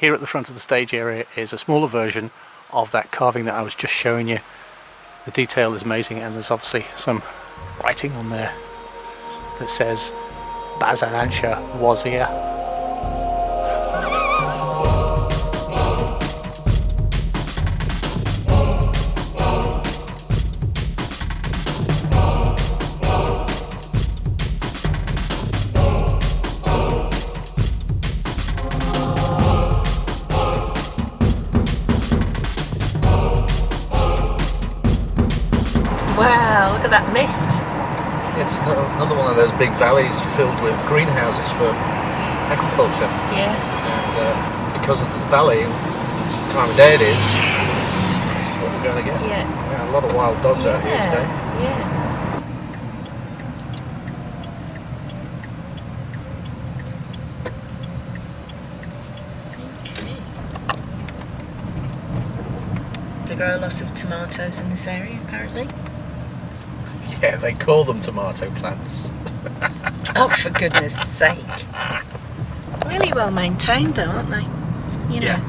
Here at the front of the stage area is a smaller version of that carving that I was just showing you. The detail is amazing, and there's obviously some writing on there that says Bazanansha was here. Wow, look at that mist. It's another one of those big valleys filled with greenhouses for agriculture. Yeah. And because of this valley, it's the time of day it is, this is what we're going to get. Yeah. A lot of wild dogs out here today. Yeah. They grow lots of tomatoes in this area, apparently. Yeah, they call them tomato plants. Oh, for goodness sake. Really well maintained though, aren't they? You know. Yeah.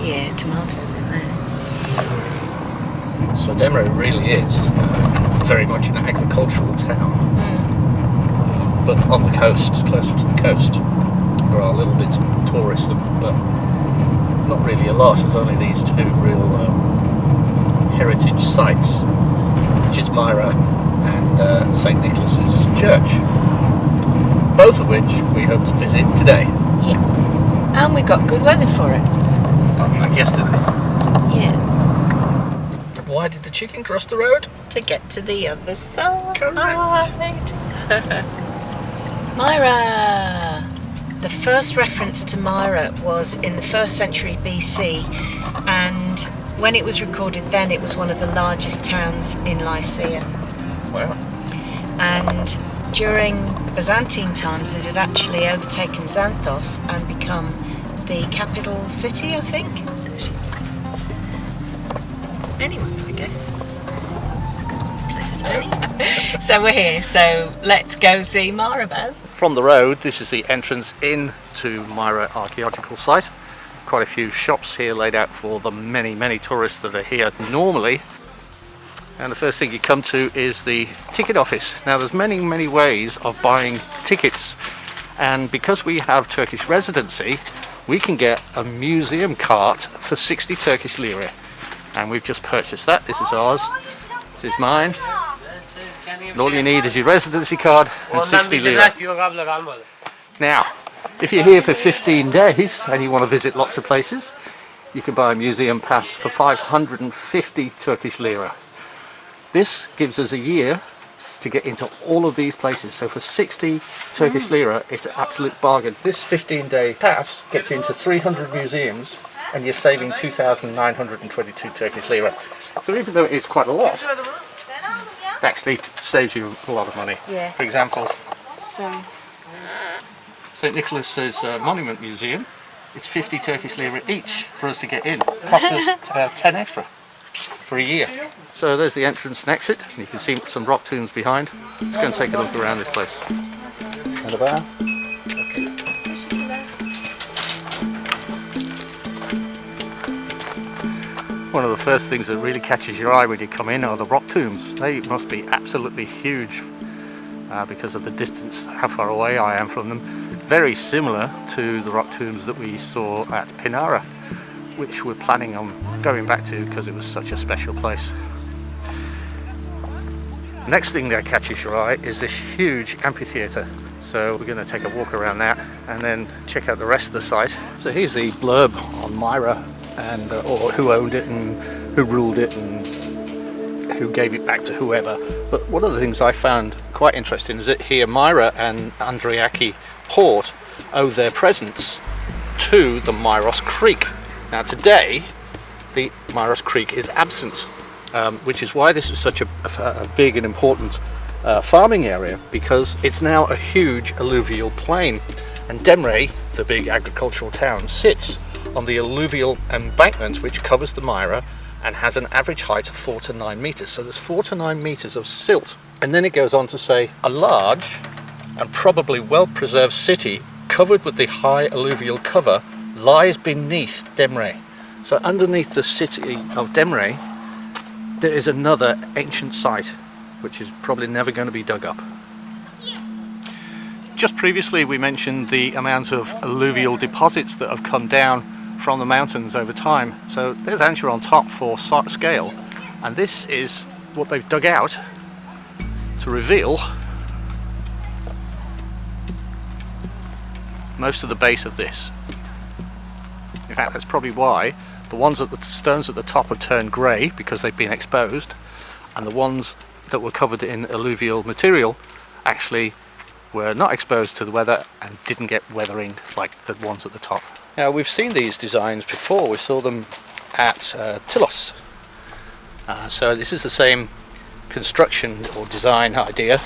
Yeah, tomatoes in there. So Demre really is very much an agricultural town. But on the coast, closer to the coast. There are little bits of tourism, but not really a lot. There's only these two real heritage sites, which is Myra and St. Nicholas's Church, both of which we hope to visit today. Yeah. And we got good weather for it. Like yesterday. Yeah. Why did the chicken cross the road? To get to the other side. Correct. Myra! The first reference to Myra was in the 1st century BC, and when it was recorded then, it was one of the largest towns in Lycia. Wow. And during Byzantine times, it had actually overtaken Xanthos and become the capital city, I think. Anyway, I guess. Let's go to the places anyway. So we're here, so let's go see Myra, Baz. From the road, this is the entrance in to Myra Archaeological Site. Quite a few shops here laid out for the many tourists that are here normally. And the first thing you come to is the ticket office. Now there's many ways of buying tickets, and because we have Turkish residency, we can get a museum cart for 60 Turkish lira. And we've just purchased that. This is ours. This is mine. And all you need is your residency card and 60 lira. Now, if you're here for 15 days and you want to visit lots of places, you can buy a museum pass for 550 Turkish lira. This gives us a year to get into all of these places. So for 60 Turkish lira, it's an absolute bargain. This 15-day pass gets you into 300 museums, and you're saving 2,922 Turkish lira. So even though it's quite a lot, it actually saves you a lot of money. Yeah. For example, So, St. Nicholas's Monument Museum, it's 50 Turkish lira each for us to get in. Costs us 10 extra for a year. So there's the entrance and exit. You can see some rock tombs behind. Let's go and take a look around this place. And about. One of the first things that really catches your eye when you come in are the rock tombs. They must be absolutely huge because of the distance, how far away I am from them. Very similar to the rock tombs that we saw at Pinara, which we're planning on going back to because it was such a special place. The next thing that catches your eye is this huge amphitheatre. So we're going to take a walk around that and then check out the rest of the site. So here's the blurb on Myra, and or who owned it and who ruled it and who gave it back to whoever. But one of the things I found quite interesting is that here Myra and Andriaki Port owe their presence to the Myros Creek. Now today the Myros Creek is absent, which is why this is such a big and important farming area, because it's now a huge alluvial plain, and Demre, the big agricultural town, sits on the alluvial embankment which covers the Myra and has an average height of 4 to 9 meters. So there's 4 to 9 meters of silt, and then it goes on to say a large and probably well-preserved city covered with the high alluvial cover lies beneath Demre. So underneath the city of Demre there is another ancient site which is probably never going to be dug up. Just previously we mentioned the amount of alluvial deposits that have come down from the mountains over time. So there's Answer on top for scale, and this is what they've dug out to reveal most of the base of this. In fact, that's probably why the ones at the stones at the top have turned grey, because they've been exposed, and the ones that were covered in alluvial material actually were not exposed to the weather and didn't get weathering like the ones at the top. Now, we've seen these designs before. We saw them at Tilos. So this is the same construction or design idea,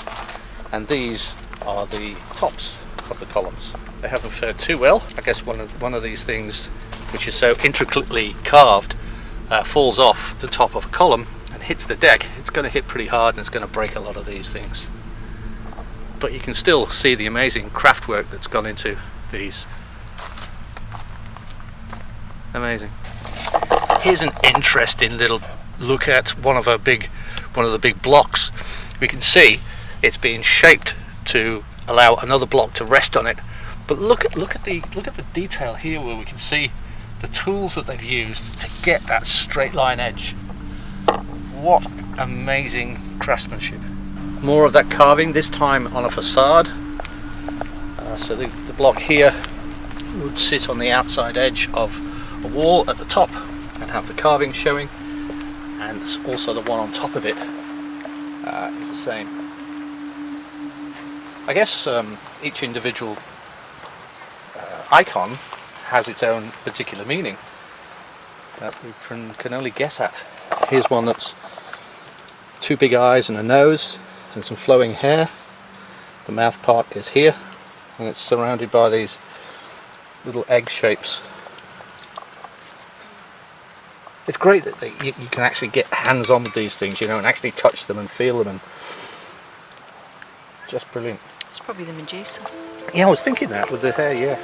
and these are the tops of the columns. They haven't fared too well. I guess one of these things, which is so intricately carved, falls off the top of a column and hits the deck. It's going to hit pretty hard and it's going to break a lot of these things. But you can still see the amazing craftwork that's gone into these. Amazing. Here's an interesting little look at one of the big blocks. We can see it's being shaped to allow another block to rest on it. But look at the detail here, where we can see the tools that they've used to get that straight line edge. What amazing craftsmanship. More of that carving, this time on a facade. So the block here would sit on the outside edge of a wall at the top and have the carving showing, and also the one on top of it is the same. I guess each individual icon has its own particular meaning that we can only guess at. Here's one that's two big eyes and a nose and some flowing hair. The mouth part is here, and it's surrounded by these little egg shapes. It's great that you can actually get hands on with these things, you know, and actually touch them and feel them, and just brilliant. It's probably the Medusa. Yeah, I was thinking that with the hair, yeah.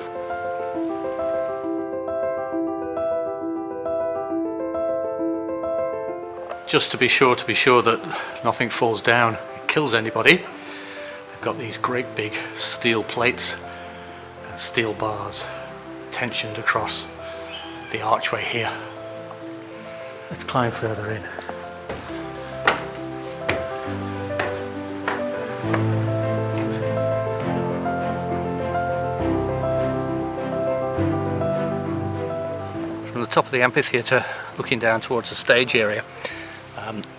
Just to be sure that nothing falls down and kills anybody, they've got these great big steel plates and steel bars tensioned across the archway here. Let's climb further in. From the top of the amphitheatre, looking down towards the stage area,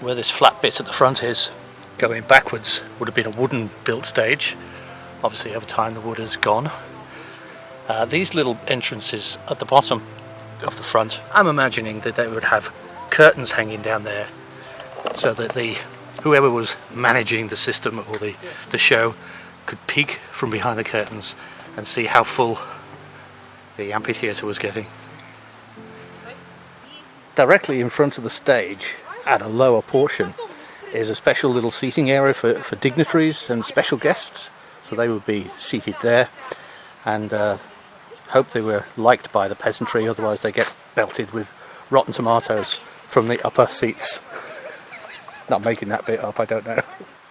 where this flat bit at the front is, going backwards would have been a wooden built stage. Obviously over time the wood has gone. These little entrances at the bottom of the front, I'm imagining that they would have curtains hanging down there so that whoever was managing the system or the show could peek from behind the curtains and see how full the amphitheatre was getting. Directly in front of the stage, at a lower portion, is a special little seating area for dignitaries and special guests, so they would be seated there, and hope they were liked by the peasantry, otherwise they get belted with rotten tomatoes from the upper seats. Not making that bit up, I don't know.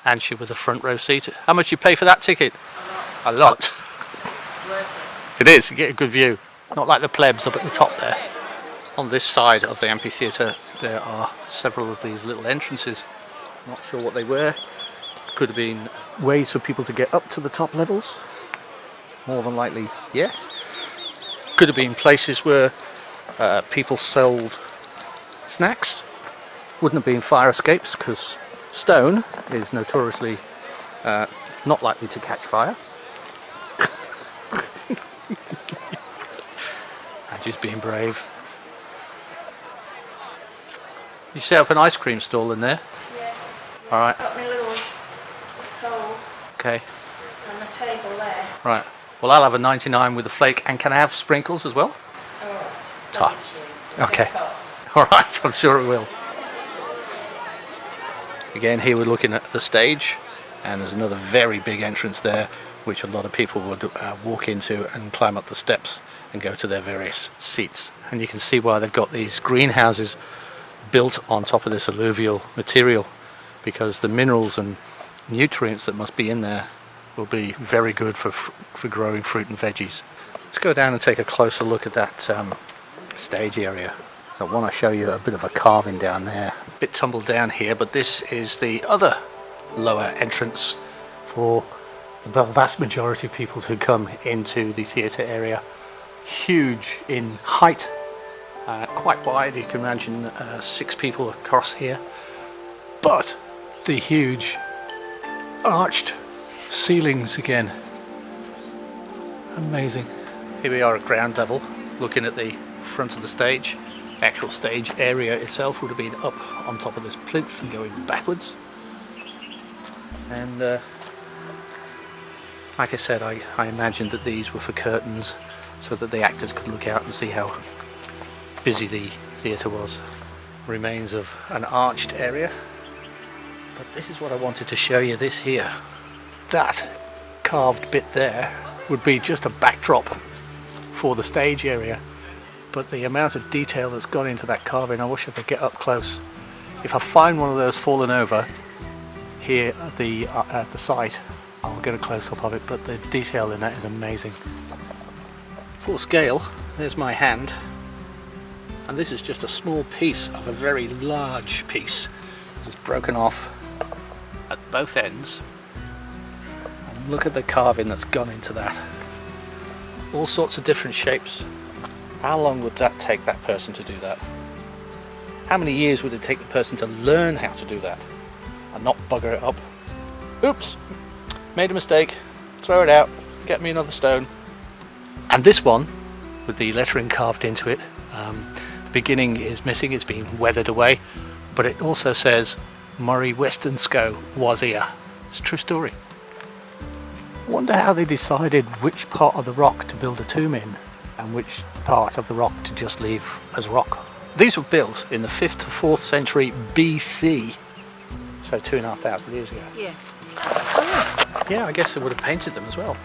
And she was a front row seat. How much you pay for that ticket? A lot. It's worth It is, you get a good view. Not like the plebs up at the top there. On this side of the amphitheatre there are several of these little entrances. Not sure what they were. Could have been ways for people to get up to the top levels. More than likely, yes. Could have been places where people sold snacks. Wouldn't have been fire escapes, because stone is notoriously not likely to catch fire. I'm just being brave. You set up an ice cream stall in there? Yeah. Alright. Got my little bowl Okay. and my table there. Right. Well, I'll have a 99 with a flake, and can I have sprinkles as well? Alright. Ta. It's Okay. gonna cost. Alright, I'm sure it will. Again, here we're looking at the stage, and there's another very big entrance there which a lot of people would walk into and climb up the steps and go to their various seats. And you can see why they've got these greenhouses built on top of this alluvial material, because the minerals and nutrients that must be in there will be very good for growing fruit and veggies. Let's go down and take a closer look at that stage area. So I want to show you a bit of a carving down there. A bit tumbled down here, but this is the other lower entrance for the vast majority of people who come into the theatre area. Huge in height, quite wide. You can imagine 6 people across here, but the huge arched ceilings again, amazing. Here we are at ground level, looking at the front of the stage. The actual stage area itself would have been up on top of this plinth and going backwards. And like I said, I imagined that these were for curtains so that the actors could look out and see how busy the theatre was. Remains of an arched area. But this is what I wanted to show you, this here. That carved bit there would be just a backdrop for the stage area. But the amount of detail that's gone into that carving, I wish I could get up close. If I find one of those fallen over here at the site, I'll get a close-up of it, but the detail in that is amazing. Full scale, there's my hand, and this is just a small piece of a very large piece. It's broken off at both ends, and look at the carving that's gone into that. All sorts of different shapes. How long would that take that person to do that? How many years would it take the person to learn how to do that and not bugger it up? Oops, made a mistake, throw it out, get me another stone. And this one, with the lettering carved into it, the beginning is missing, it's been weathered away, but it also says Murray Westonsco was here. It's a true story. Wonder how they decided which part of the rock to build a tomb in and which part of the rock to just leave as rock. These were built in the 5th to 4th century BC, so 2,500 years ago. Yeah. That's cool. Yeah, I guess they would have painted them as well.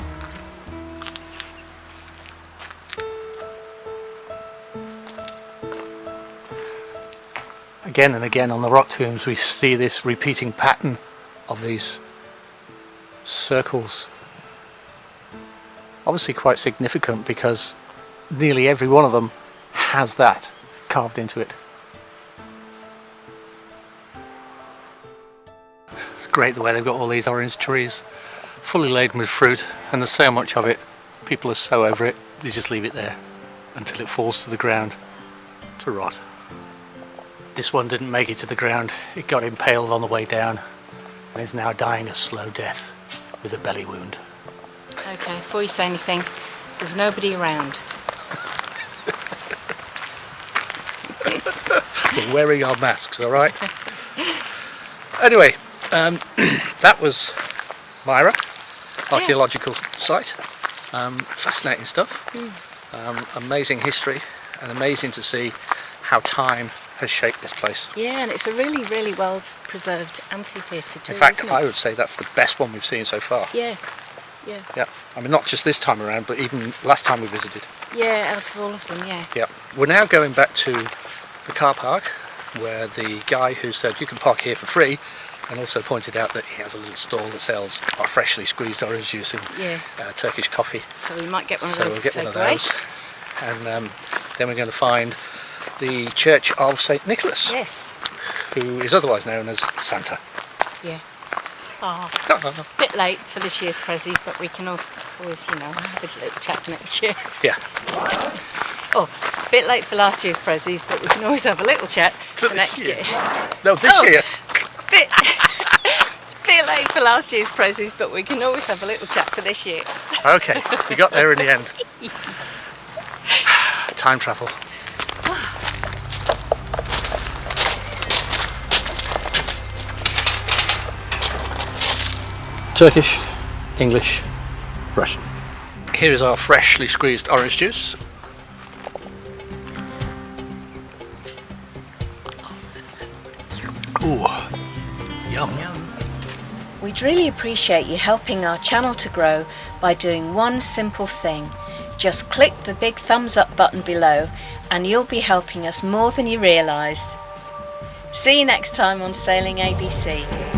Again and again on the rock tombs we see this repeating pattern of these circles. Obviously quite significant because nearly every one of them has that carved into it. It's great the way they've got all these orange trees fully laden with fruit, and there's so much of it. People are so over it, they just leave it there until it falls to the ground to rot. This one didn't make it to the ground. It got impaled on the way down and is now dying a slow death with a belly wound. Okay, before you say anything, there's nobody around. We're wearing our masks, alright? Anyway, that was Myra, archaeological site. Fascinating stuff. Amazing history, and amazing to see how time has shaped this place. Yeah, and it's a really, really well preserved amphitheatre too. In fact, isn't it? I would say that's the best one we've seen so far. Yeah, yeah. Yeah, I mean not just this time around, but even last time we visited. Yeah, out of all of them, yeah. Yeah, we're now going back to the car park where the guy who said you can park here for free, and also pointed out that he has a little stall that sells our freshly squeezed orange juice and Turkish coffee. So we might get one of So those we'll to get take one of away. those, and then we're going to find the Church of St. Nicholas, Yes. who is otherwise known as Santa. Yeah. Oh, a bit late for this year's prezzies, but we can also always, have a little chat for next year. Yeah. Oh, a bit late for last year's prezzies, but we can always have a little chat for next year. No, this year. Bit late for last year's prezzies, but we can always have a little chat for this year. Okay, we got there in the end. Time travel. Turkish, English, Russian. Here is our freshly squeezed orange juice. Ooh, yum. We'd really appreciate you helping our channel to grow by doing one simple thing. Just click the big thumbs up button below and you'll be helping us more than you realise. See you next time on Sailing ABC.